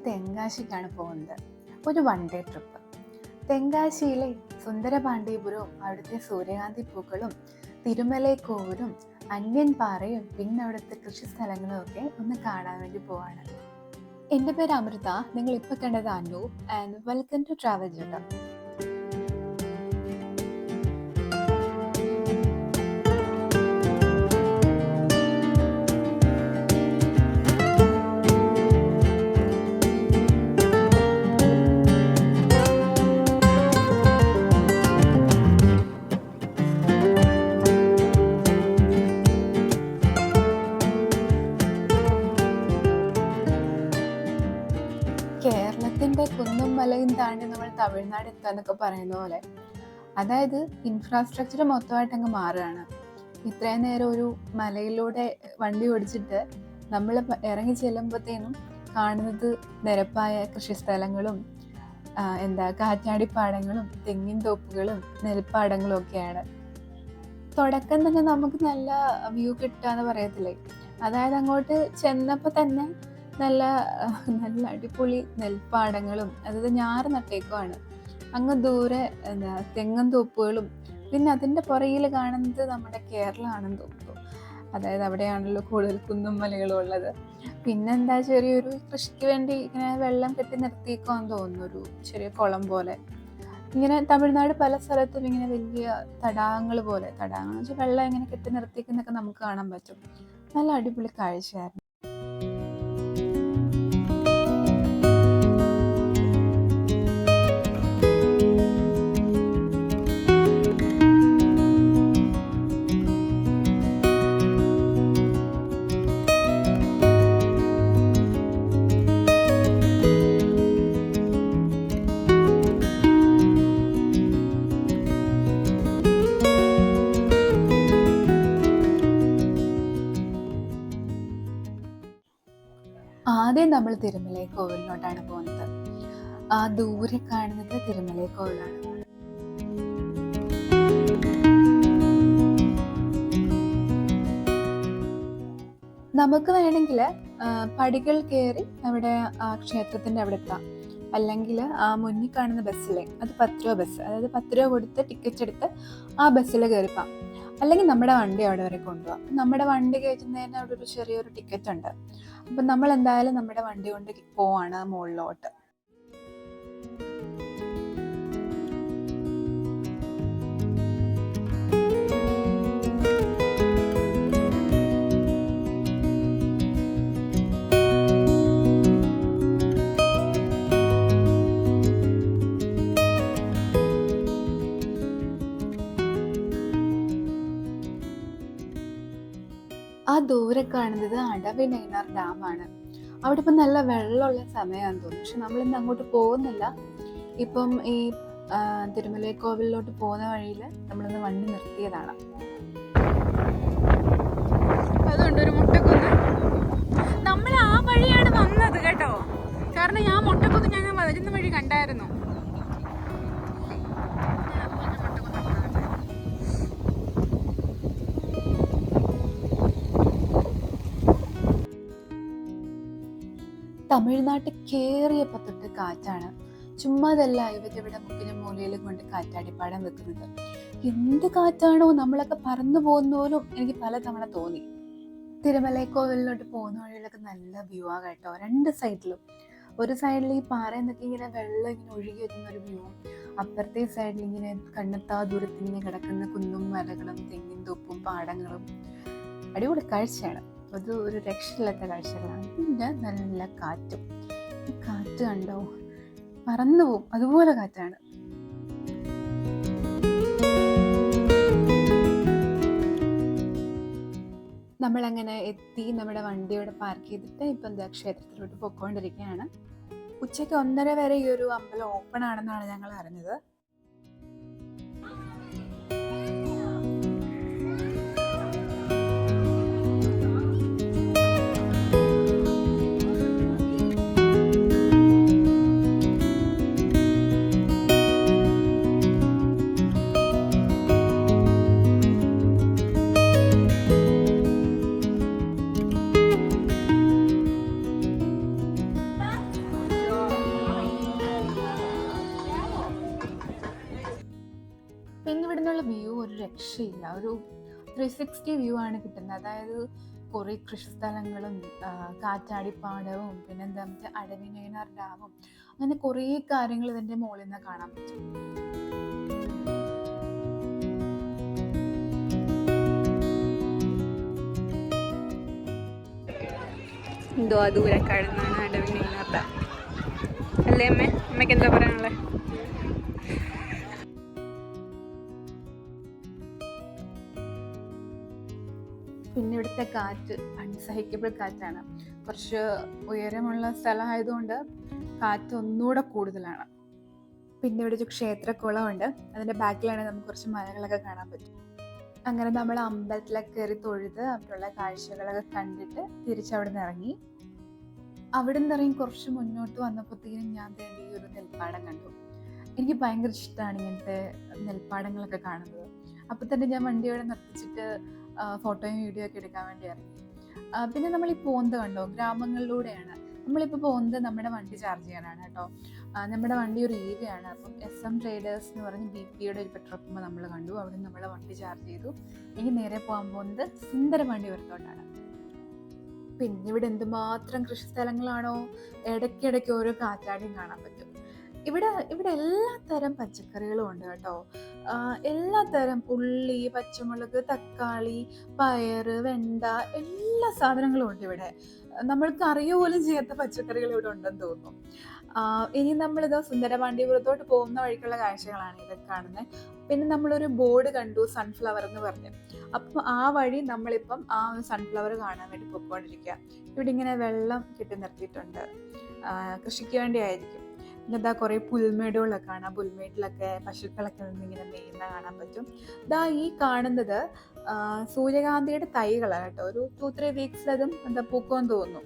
തെങ്കാശിക്കാണ് പോകുന്നത്. ഒരു one day trip. തെങ്കാശിയിലെ സുന്ദരപാണ്ഡ്യപുരവും അവിടുത്തെ സൂര്യകാന്തി പൂക്കളും തിരുമലൈക്കോവിലും അന്യൻ പാറയും പിന്നെ അവിടുത്തെ കൃഷി സ്ഥലങ്ങളും ഒക്കെ ഒന്ന് കാണാൻ വേണ്ടി പോവാണ്. എൻ്റെ പേര് അമൃത. നിങ്ങൾ ഇപ്പോൾ കണ്ടത് Anu. And welcome to travel ജേട്ട. കേരളത്തിൻ്റെ കുന്നും മലയും താണ്ടി നമ്മൾ തമിഴ്നാട് എത്താന്നൊക്കെ പറയുന്ന പോലെ, അതായത് ഇൻഫ്രാസ്ട്രക്ചർ മൊത്തമായിട്ട് അങ്ങ് മാറുകയാണ്. ഇത്രയും നേരം ഒരു മലയിലൂടെ വണ്ടി ഓടിച്ചിട്ട് നമ്മൾ ഇറങ്ങി ചെല്ലുമ്പോഴത്തേനും കാണുന്നത് നിരപ്പായ കൃഷിസ്ഥലങ്ങളും കാറ്റാടിപ്പാടങ്ങളും തെങ്ങിൻ തോപ്പുകളും നെൽപ്പാടങ്ങളും ഒക്കെയാണ്. തുടക്കം തന്നെ നമുക്ക് നല്ല വ്യൂ കിട്ടുകയെന്ന് പറയത്തില്ലേ, അതായത് അങ്ങോട്ട് ചെന്നപ്പോൾ തന്നെ നല്ല നല്ല അടിപൊളി നെൽപ്പാടങ്ങളും അതായത് ഞാറ് നട്ടേക്കുമാണ്. അങ്ങ് ദൂരെ തെങ്ങും തോപ്പുകളും, പിന്നെ അതിൻ്റെ പുറകിൽ കാണുന്നത് നമ്മുടെ കേരളമാണെന്ന് തോന്നുന്നു. അതായത് അവിടെയാണല്ലോ കൂടുതൽ കുന്നും മലകളും ഉള്ളത്. പിന്നെന്താ ചെറിയൊരു കൃഷിക്ക് വേണ്ടി ഇങ്ങനെ വെള്ളം കെട്ടി നിർത്തിയേക്കുവാന്ന് തോന്നുന്നു, ഒരു ചെറിയ കുളം പോലെ. ഇങ്ങനെ തമിഴ്നാട് പല സ്ഥലത്തും ഇങ്ങനെ വലിയ തടാകങ്ങൾ പോലെ, തടാകങ്ങൾ എന്ന് വെച്ചാൽ വെള്ളം ഇങ്ങനെ കെട്ടി നിർത്തിക്കുന്നൊക്കെ നമുക്ക് കാണാൻ പറ്റും. നല്ല അടിപൊളി കാഴ്ചയായിരുന്നു. ആദ്യം നമ്മൾ തിരുമലൈക്കോവിലിലോട്ടാണ് പോകുന്നത്. ആ ദൂരെ കാണുന്നത് തിരുമലൈക്കോവിലാണ്. നമുക്ക് വേണമെങ്കിൽ പടികൾ കയറി അവിടെ ആ ക്ഷേത്രത്തിൻ്റെ അവിടെ എത്താം. അല്ലെങ്കിൽ ആ മുന്നിൽ കാണുന്ന ബസ്സിലെ, അത് 10 രൂപ ബസ്, അതായത് 10 രൂപ കൊടുത്ത് ടിക്കറ്റ് എടുത്ത് ആ ബസ്സിൽ കയറിപ്പാം. അല്ലെങ്കിൽ നമ്മുടെ വണ്ടി അവിടെ വരെ കൊണ്ടുപോകാം. നമ്മുടെ വണ്ടി കയറ്റുന്നതിന് അവിടെ ഒരു ചെറിയൊരു ടിക്കറ്റ് ഉണ്ട്. അപ്പം നമ്മൾ എന്തായാലും നമ്മുടെ വണ്ടി കൊണ്ട് പോവാണ് മുകളിലോട്ട്. ആ ദൂരെ കാണുന്നത് അടവിനൈനാർ ഡാമാണ്. അവിടെ ഇപ്പം നല്ല വെള്ളമുള്ള സമയമാണെന്ന് തോന്നുന്നു. പക്ഷെ നമ്മളിന്ന് അങ്ങോട്ട് പോകുന്നില്ല. ഇപ്പം ഈ തിരുമലൈക്കോവിലോട്ട് പോകുന്ന വഴിയിൽ നമ്മളിന്ന് വണ്ടി നിർത്തിയതാണ്. അതുകൊണ്ട് ഒരു മുട്ടക്കുന്ന് നമ്മൾ ആ വഴിയാണ് വന്നത് കേട്ടോ. കാരണം ഞാൻ മുട്ടക്കുന്ന് ഞങ്ങൾ വരുന്ന വഴി കണ്ടായിരുന്നു. തമിഴ്നാട്ടിൽ കേറിയപ്പോൾ തൊട്ട് കാറ്റാണ്. ചുമ്മാതല്ല ഇവരിവിടെ മുക്കിലും മൂലയിലും കൊണ്ട് കാറ്റാടിപ്പാടം വെക്കുന്നത്. എന്ത് കാറ്റാണോ, നമ്മളൊക്കെ പറന്നു പോകുന്ന പോലും എനിക്ക് പലതവണ തോന്നി. തിരുമലൈക്കോവിലോട്ട് പോകുന്ന വഴിയിലൊക്കെ നല്ല വ്യൂ ആ കേട്ടോ. 2 സൈഡിലും, ഒരു സൈഡിൽ ഈ പാറയിൽ നിന്നൊക്കെ ഇങ്ങനെ വെള്ളം ഇങ്ങനെ ഒഴുകി വരുന്ന ഒരു വ്യൂ, അപ്പുറത്തെ സൈഡിൽ ഇങ്ങനെ കണ്ണെത്താ ദൂരത്തിൽ ഇങ്ങനെ കിടക്കുന്ന കുന്നും മലകളും തെങ്ങിൻ തോപ്പും പാടങ്ങളും. അടിപൊളി കാഴ്ചയാണ്. അത് ഒരു രക്ഷയില്ലാത്ത കാഴ്ചകളാണ്. പിന്നെ നല്ല കാറ്റും. ഈ കാറ്റ് കണ്ടോ, പറന്നു പോവും, അതുപോലെ കാറ്റാണ്. നമ്മളങ്ങനെ എത്തി. നമ്മുടെ വണ്ടിയോടെ പാർക്ക് ചെയ്തിട്ട് ഇപ്പം ക്ഷേത്രത്തിലോട്ട് പൊയ്ക്കൊണ്ടിരിക്കുകയാണ്. ഉച്ചയ്ക്ക് 1:30 വരെ ഈ ഒരു അമ്പലം ഓപ്പൺ ആണെന്നാണ് ഞങ്ങൾ അറിഞ്ഞത്. ഒരു 360 വ്യൂ ആണ് കിട്ടുന്നത്. അതായത് കുറേ കൃഷിസ്ഥലങ്ങളും കാറ്റാടിപ്പാടവും പിന്നെന്താ മറ്റേ അടവിനയനാർ ഡാമും അങ്ങനെ കുറേ കാര്യങ്ങൾ ഇതിൻ്റെ മുകളിൽ നിന്ന് കാണാൻ പറ്റും. എന്തോ ദൂരെ കാണുന്നതാണ് അടവിനയനാർ ഡാം അല്ലേ അമ്മയ്ക്ക് എന്താ പറയാനുള്ളത്? പിന്നെ ഇവിടുത്തെ കാറ്റ് അൺസഹിക്കബിൾ കാറ്റാണ്. കുറച്ച് ഉയരമുള്ള സ്ഥലമായതുകൊണ്ട് കാറ്റ് ഒന്നുകൂടെ കൂടുതലാണ്. പിന്നെ ഇവിടെ ഒരു ക്ഷേത്രക്കുളമുണ്ട്, അതിൻ്റെ ബാക്കിലാണ് നമുക്ക് കുറച്ച് മലകളൊക്കെ കാണാൻ പറ്റും. അങ്ങനെ നമ്മൾ അമ്പലത്തിലൊക്കെ കയറി തൊഴുത് അവിടെയുള്ള കാഴ്ചകളൊക്കെ കണ്ടിട്ട് തിരിച്ചവിടെ നിന്ന് ഇറങ്ങി. അവിടെ നിന്ന് ഇറങ്ങി കുറച്ച് മുന്നോട്ട് വന്നപ്പോഴത്തേക്കും ഞാൻ വേണ്ടി ഈ ഒരു നെൽപ്പാടം കണ്ടു. എനിക്ക് ഭയങ്കര ഇഷ്ടമാണ് ഇങ്ങനത്തെ നെൽപ്പാടങ്ങളൊക്കെ കാണുന്നത്. അപ്പോൾ തന്നെ ഞാൻ വണ്ടിയോടെ നിർത്തിച്ചിട്ട് ഫോട്ടോയും വീഡിയോ ഒക്കെ എടുക്കാൻ വേണ്ടി ഇറങ്ങി. പിന്നെ നമ്മൾ ഈ പോകുന്നത് കണ്ടോ, ഗ്രാമങ്ങളിലൂടെയാണ് നമ്മളിപ്പോൾ പോകുന്നത്. നമ്മുടെ വണ്ടി ചാർജ് ചെയ്യാനാണ് കേട്ടോ. നമ്മുടെ വണ്ടി ഒരു EV ആണ്. അപ്പം SM ട്രേഡേഴ്സ് എന്ന് പറഞ്ഞ് BP-യുടെ ഒരു പെട്രോൾ പമ്പ് നമ്മൾ കണ്ടു. അവിടെ നമ്മളെ വണ്ടി ചാർജ് ചെയ്തു. എനിക്ക് നേരെ പോകാൻ പോകുന്നത് സുന്ദരവണ്ടി വരത്തോട്ടാണ്. പിന്നെ ഇവിടെ എന്തുമാത്രം കൃഷിസ്ഥലങ്ങളാണോ, ഇടയ്ക്കിടയ്ക്ക് ഓരോ കാറ്റാടിയും കാണാൻ പറ്റും. ഇവിടെ എല്ലാ തരം പച്ചക്കറികളും ഉണ്ട് കേട്ടോ. എല്ലാ തരം ഉള്ളി, പച്ചമുളക്, തക്കാളി, പയറ്, വെണ്ട, എല്ലാ സാധനങ്ങളും ഉണ്ട് ഇവിടെ. നമ്മൾക്ക് അറിയുക പോലും ചെയ്യാത്ത പച്ചക്കറികൾ ഇവിടെ ഉണ്ടെന്ന് തോന്നുന്നു. ഇനി നമ്മളിത് സുന്ദരപാണ്ഡ്യപുരത്തോട്ട് പോകുന്ന വഴിക്കുള്ള കാഴ്ചകളാണ് ഇതൊക്കെ കാണുന്നത്. പിന്നെ നമ്മളൊരു ബോർഡ് കണ്ടു, സൺഫ്ലവർ എന്ന് പറഞ്ഞു. അപ്പം ആ വഴി നമ്മളിപ്പം ആ സൺഫ്ലവർ കാണാൻ വേണ്ടി പോയിക്കൊണ്ടിരിക്കുക. ഇവിടെ ഇങ്ങനെ വെള്ളം കെട്ടി നിർത്തിയിട്ടുണ്ട്, കൃഷിക്ക് വേണ്ടി ആയിരിക്കും. പിന്നെ കുറേ പുൽമേടുകളൊക്കെ കാണാം. പുൽമേട്ടിലൊക്കെ പശുക്കളൊക്കെ നിന്നിങ്ങനെ മെയ്യുന്ന കാണാൻ പറ്റും. ഈ കാണുന്നത് സൂര്യകാന്തിയുടെ തൈകളാണ് കേട്ടോ. ഒരു 2-3 വീക്സിലതും പൂക്കുമെന്ന് തോന്നുന്നു.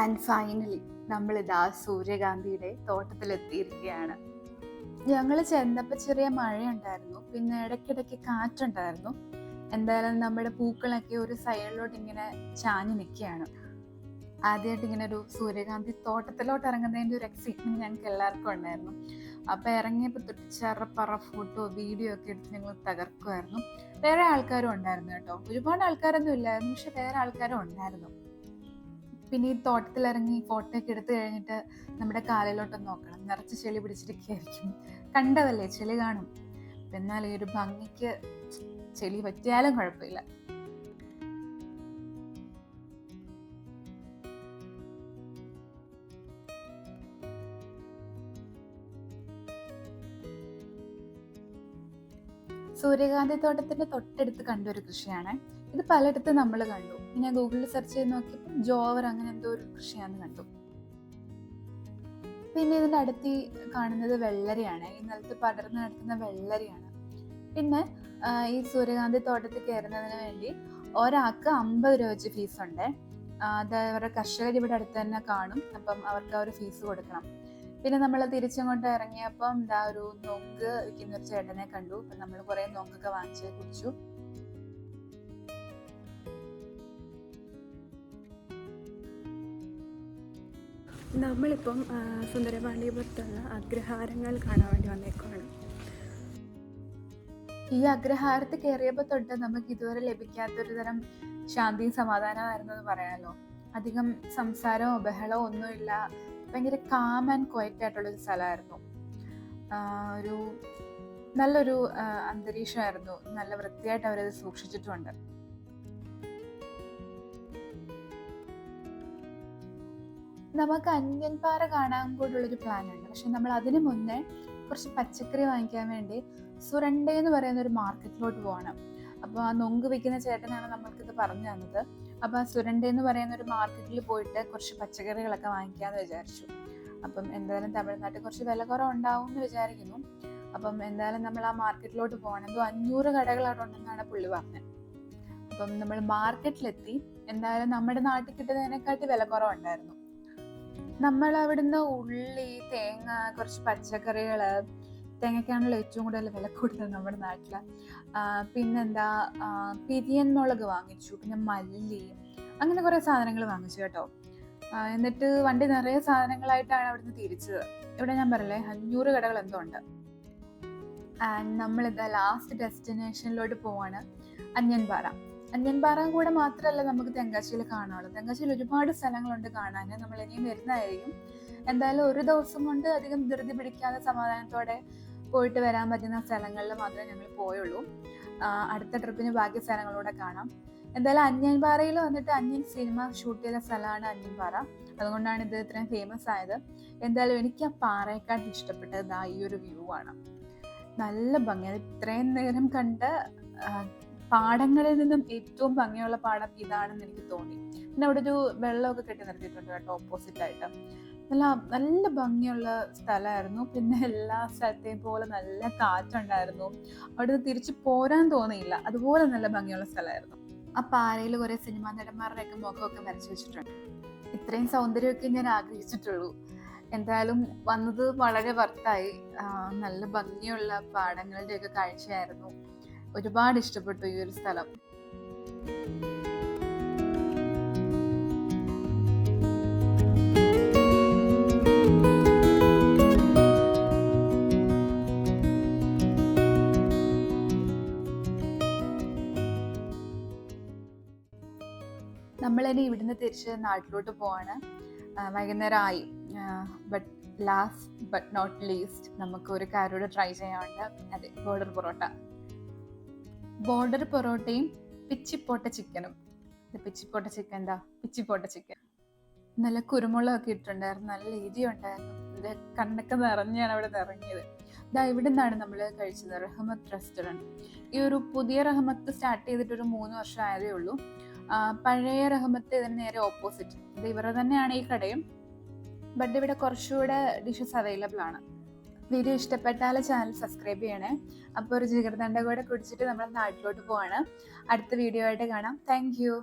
ആൻഡ് ഫൈനലി നമ്മളിതാ സൂര്യകാന്തിയുടെ തോട്ടത്തിലെത്തിയിരിക്കുകയാണ്. ഞങ്ങൾ ചെന്നപ്പോൾ ചെറിയ മഴയുണ്ടായിരുന്നു, പിന്നെ ഇടയ്ക്കിടയ്ക്ക് കാറ്റുണ്ടായിരുന്നു. എന്തായാലും നമ്മുടെ പൂക്കളൊക്കെ ഒരു സൈഡിലോട്ട് ഇങ്ങനെ ചാഞ്ഞ് നിൽക്കുകയാണ്. ആദ്യമായിട്ട് ഇങ്ങനെ ഒരു സൂര്യകാന്തി തോട്ടത്തിലോട്ട് ഇറങ്ങുന്നതിൻ്റെ ഒരു എക്സൈറ്റ്മെൻറ്റ് ഞങ്ങൾക്ക് എല്ലാവർക്കും ഉണ്ടായിരുന്നു. അപ്പോൾ ഇറങ്ങിയപ്പോൾ തൊട്ടിച്ചറ ഫോട്ടോ വീഡിയോ ഒക്കെ എടുത്ത് ഞങ്ങൾ തകർക്കുമായിരുന്നു. വേറെ ആൾക്കാരും ഉണ്ടായിരുന്നു കേട്ടോ. ഒരുപാട് ആൾക്കാരൊന്നും ഇല്ലായിരുന്നു, പക്ഷെ വേറെ ആൾക്കാരും ഉണ്ടായിരുന്നു. പിന്നെ ഈ തോട്ടത്തിലിറങ്ങി ഫോട്ടോ ഒക്കെ എടുത്തു കഴിഞ്ഞിട്ട് നമ്മുടെ കാലിലോട്ടൊന്ന് നോക്കണം, നിറച്ച് ചെളി പിടിച്ചിരിക്കുകയായിരിക്കും. കണ്ടതല്ലേ, ചെളി കാണും. എന്നാൽ ഈ ഒരു ഭംഗിക്ക് ചെളി പറ്റിയാലും കുഴപ്പമില്ല. സൂര്യകാന്തി തോട്ടത്തിന്റെ തൊട്ടടുത്ത് കണ്ടൊരു കൃഷിയാണ് ഇത്. പലയിടത്ത് നമ്മൾ കണ്ടു. ഞാൻ ഗൂഗിളിൽ സെർച്ച് ചെയ്ത് നോക്കിയപ്പോൾ ജോവർ അങ്ങനെ എന്തോ ഒരു കൃഷിയാണെന്ന് കണ്ടു. പിന്നെ ഇതിന്റെ അടുത്ത് കാണുന്നത് വെള്ളരിയാണ്. ഈ നിലത്ത് പടർന്ന് കിടക്കുന്ന വെള്ളരിയാണ്. പിന്നെ ഈ സൂര്യകാന്തി തോട്ടത്തിൽ കയറുന്നതിന് വേണ്ടി ഒരാൾക്ക് 50 രൂപ വെച്ച് ഫീസുണ്ട്. അത് അവരുടെ കർഷകർ ഇവിടെ അടുത്ത് തന്നെ കാണും. അപ്പം അവർക്ക് ആ ഒരു ഫീസ് കൊടുക്കണം. പിന്നെ നമ്മൾ തിരിച്ചങ്ങോട്ട് ഇറങ്ങിയപ്പം ഒരു നൊങ്ക് വിൽക്കുന്ന ഒരു ചേട്ടനെ കണ്ടു. അപ്പം നമ്മൾ കുറേ നൊങ്കൊക്കെ വാങ്ങിച്ച് കുടിച്ചു. നമ്മളിപ്പം സുന്ദരപാണ്ഡ്യപുരത്തുള്ള അഗ്രഹാരങ്ങൾ കാണാൻ വേണ്ടി വന്നേക്കുവാണ്. ഈ അഗ്രഹാരത്തിൽ കയറിയപ്പോൾ തൊട്ട് നമുക്ക് ഇതുവരെ ലഭിക്കാത്തൊരു തരം ശാന്തിയും സമാധാനമായിരുന്നു എന്ന് പറയാമല്ലോ. അധികം സംസാരമോ ബഹളമോ ഒന്നുമില്ല. ഭയങ്കര കാം ആൻഡ് ക്വയറ്റ് ആയിട്ടുള്ളൊരു സ്ഥലമായിരുന്നു. ഒരു നല്ലൊരു അന്തരീക്ഷമായിരുന്നു. നല്ല വൃത്തിയായിട്ട് അവരത് സൂക്ഷിച്ചിട്ടുമുണ്ട്. നമുക്ക് അന്യൻപാറ കാണാൻ കൂടിയുള്ളൊരു പ്ലാൻ ഉണ്ട്. പക്ഷെ നമ്മൾ അതിനു മുന്നേ കുറച്ച് പച്ചക്കറി വാങ്ങിക്കാൻ വേണ്ടി സുരണ്ട എന്ന് പറയുന്ന ഒരു മാർക്കറ്റിലോട്ട് പോകണം. അപ്പോൾ ആ നൊങ്ക് വിൽക്കുന്ന ചേട്ടനാണ് നമ്മൾക്കിത് പറഞ്ഞു തന്നത്. അപ്പോൾ ആ സുരണ്ട എന്ന് പറയുന്ന ഒരു മാർക്കറ്റിൽ പോയിട്ട് കുറച്ച് പച്ചക്കറികളൊക്കെ വാങ്ങിക്കാമെന്ന് വിചാരിച്ചു. അപ്പം എന്തായാലും തമിഴ്നാട്ടിൽ കുറച്ച് വില കുറവുണ്ടാവും എന്ന് വിചാരിക്കുന്നു. അപ്പം എന്തായാലും നമ്മൾ ആ മാർക്കറ്റിലോട്ട് പോകണം. എന്തോ 500 കടകൾ അവിടെ ഉണ്ടെന്നാണ് പുള്ളി പറഞ്ഞത്. അപ്പം നമ്മൾ മാർക്കറ്റിലെത്തി. എന്തായാലും നമ്മുടെ നാട്ടിൽ കിട്ടുന്നതിനെക്കാട്ടി വില കുറവുണ്ടായിരുന്നു. നമ്മൾ അവിടുന്ന് ഉള്ളി, തേങ്ങ, കുറച്ച് പച്ചക്കറികൾ, തേങ്ങയ്ക്കാണല്ലോ ഏറ്റവും കൂടുതൽ വില കൂടുതൽ നമ്മുടെ നാട്ടിൽ. പിന്നെന്താ പിരിയൻ മുളക് വാങ്ങിച്ചു, പിന്നെ മല്ലി, അങ്ങനെ കുറേ സാധനങ്ങൾ വാങ്ങിച്ചു കേട്ടോ. എന്നിട്ട് വണ്ടി നിറയെ സാധനങ്ങളായിട്ടാണ് അവിടുന്ന് തിരിച്ചത്. ഇവിടെ ഞാൻ പറയല്ലേ 500 കടകൾ എന്തോ ഉണ്ട്. ആൻഡ് നമ്മളിതാ ലാസ്റ്റ് ഡെസ്റ്റിനേഷനിലോട്ട് പോവാണ്, അഞ്ഞൻപാറ. അഞ്ഞൻപാറ കൂടെ മാത്രമല്ല നമുക്ക് തെങ്കാശിയിൽ കാണാനുള്ളൂ. തെങ്കാശിയിൽ ഒരുപാട് സ്ഥലങ്ങളുണ്ട് കാണാൻ. നമ്മൾ ഇനിയും വരുന്നതായിരിക്കും. എന്തായാലും ഒരു ദിവസം കൊണ്ട് അധികം ധൃതി പിടിക്കാതെ സമാധാനത്തോടെ പോയിട്ട് വരാൻ പറ്റുന്ന സ്ഥലങ്ങളിൽ മാത്രമേ ഞങ്ങൾ പോയുള്ളൂ. അടുത്ത ട്രിപ്പിന് ബാക്കി സ്ഥലങ്ങളൂടെ കാണാം. എന്തായാലും അഞ്ഞൻപാറയിൽ വന്നിട്ട് അഞ്ഞൻ സിനിമ ഷൂട്ട് ചെയ്ത സ്ഥലമാണ് അഞ്ഞൻപാറ. അതുകൊണ്ടാണ് ഇത് ഇത്രയും ഫേമസ് ആയത്. എന്തായാലും എനിക്ക് ആ പാറയെക്കാട്ടും ഇഷ്ടപ്പെട്ടത് ഈ ഒരു വ്യൂ ആണ്. നല്ല ഭംഗിയാണ്. ഇത്രയും നേരം കണ്ട പാടങ്ങളിൽ നിന്നും ഏറ്റവും ഭംഗിയുള്ള പാടം ഇതാണെന്ന് എനിക്ക് തോന്നി. പിന്നെ അവിടെ ഒരു വെള്ളമൊക്കെ കെട്ടി നിർത്തിയിട്ടുണ്ട് കേട്ടോ, ഓപ്പോസിറ്റ് ആയിട്ട്. നല്ല ഭംഗിയുള്ള സ്ഥലമായിരുന്നു. പിന്നെ എല്ലാ സ്ഥലത്തെയും പോലെ നല്ല കാറ്റുണ്ടായിരുന്നു. അവിടെ തിരിച്ച് പോരാൻ തോന്നിയില്ല, അതുപോലെ നല്ല ഭംഗിയുള്ള സ്ഥലമായിരുന്നു. ആ പാറയിൽ കുറെ സിനിമാ നടന്മാരുടെയൊക്കെ മുഖമൊക്കെ വരച്ചു വെച്ചിട്ടുണ്ട്. ഇത്രയും സൗന്ദര്യമൊക്കെ ഞാൻ ആഗ്രഹിച്ചിട്ടുള്ളൂ. എന്തായാലും വന്നത് വളരെ വർത്തായി. നല്ല ഭംഗിയുള്ള പാടങ്ങളുടെയൊക്കെ കാഴ്ചയായിരുന്നു. ഒരുപാട് ഇഷ്ടപ്പെട്ടു ഈ ഒരു സ്ഥലം. നമ്മളിനി ഇവിടുന്ന് തിരിച്ച് നാട്ടിലോട്ട് പോവാണ്. വൈകുന്നേരം ആയി. ലാസ്റ്റ് ബട്ട് നോട്ട് ലീസ്റ്റ് നമുക്ക് ഒരു കാര്യോട് ട്രൈ ചെയ്യാനുണ്ട്. അതെ, ബോർഡർ പൊറോട്ട. ബോർഡർ പൊറോട്ടയും പിച്ചിപ്പോട്ട ചിക്കനും. പിച്ചിപ്പോട്ട ചിക്കൻ നല്ല കുരുമുളകൊക്കെ ഇട്ടിട്ടുണ്ടായിരുന്നു, നല്ല എരി ഉണ്ടായിരുന്നു. എൻ്റെ കണ്ണൊക്കെ നിറഞ്ഞാണ് അവിടെ ഇറങ്ങിയത്. ഇവിടെ നിന്നാണ് നമ്മൾ കഴിച്ചത്, റഹ്മത്ത് റെസ്റ്റോറൻറ്റ്. ഈ ഒരു പുതിയ റഹ്മത്ത് സ്റ്റാർട്ട് ചെയ്തിട്ട് ഒരു 3 വർഷം ആയതേ ഉള്ളൂ. പഴയ റഹ്മത്ത് ഇതിന് നേരെ ഓപ്പോസിറ്റ്. ഇത് ഇവരുടെ തന്നെയാണ് ഈ കടയും. ബട്ട് ഇവിടെ കുറച്ചുകൂടെ ഡിഷസ് അവൈലബിൾ ആണ്. വീഡിയോ ഇഷ്ടപ്പെട്ടാൽ ചാനൽ സബ്സ്ക്രൈബ് ചെയ്യണേ. അപ്പോൾ ഒരു ജിഗർദണ്ഡ കൂടെ കുടിച്ചിട്ട് നമ്മൾ നാട്ടിലോട്ട് പോവാണ്. അടുത്ത വീഡിയോ ആയിട്ട് കാണാം. Thank you.